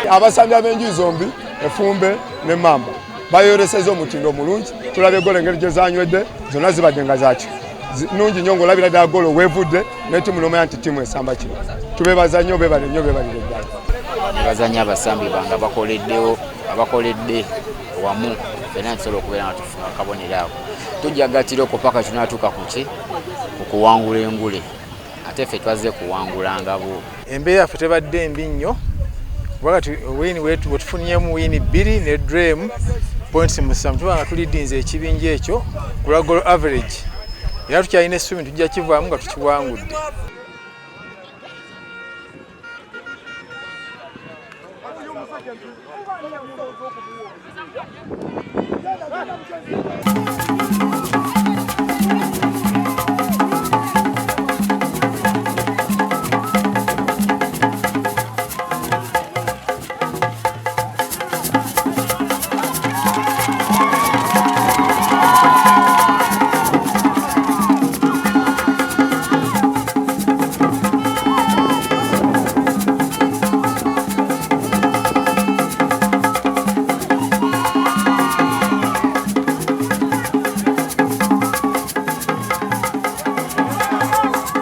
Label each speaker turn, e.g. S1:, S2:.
S1: Abasambi ab'enjuyi zombi Ffumba ne Emmamba bayoreseza omutindo omulungi tulabye golo engeri gye zanywedde zonna zibadde nga zaki nungi nnyo ng'olabira ddala golo weevudde ne ttiimu n'omanya nti ttiimu esamba kino tubeebaza nnyo beebale nnyo beebalire ddala
S2: bazanya abasambi bange abakoledde wamu fena nsobola okubeera nga tufuna akabonero ako tujjagatira okupaka tunatuuka ku kuwangula engule ate ffe twazze kuwangulanga bo
S3: embeera yaffe tebadde mbi nnyo wakati wini wetu wetufunyemu wini 2 ne dream points musamu tubanga tulidinze ekibinja ekyo ku goal average era tukyalina essuubi tujja kivaamu nga tukiwangudde.
S4: Yeah.